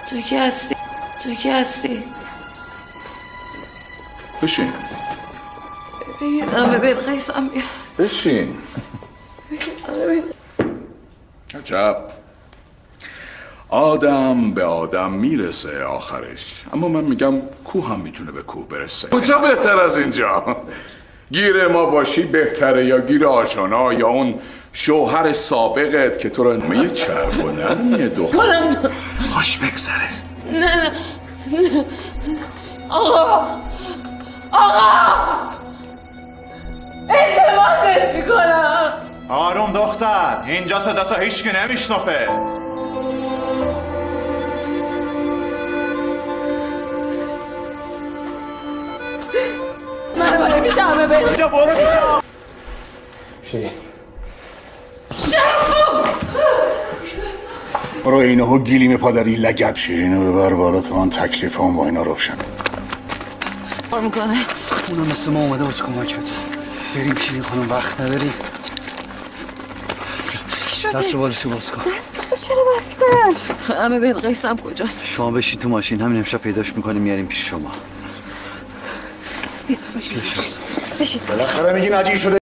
تو کی هستی؟ تو کی هستی؟ بشین. همه بلقیسم بیاد. بشین. عجب. آدم به آدم میرسه آخرش، اما من میگم کوه هم میتونه به کوه برسه. کجا بهتر از اینجا؟ گیر ما باشی بهتره یا گیر آشنا یا اون شوهر سابقت که تو رو یه چرب و نرمیه دختر خوش بگذره. نه آقا التماست میکنم. آروم دختر، اینجا صدا تا هیچکی نمیشنفه. منو باره میشه همه بریم. اینجا برو میشه. شیرین برو اینه ها گیلیم پادری لگب. شیرینو ببر بالا تا من تکلیف هم با اینا روشن. کار میکنه اونم مثل ما اومده واسه کمک به تو. بریم شیرین خانم، وقت نداریم. دست رو بالشو باز کن. دستتو چرا بستن؟ همه بلقیسم کجاست؟ شما بشین تو ماشین، همین امشب پیداش میکنیم میاریم پیش شما. بالاخره میگین عجیل شده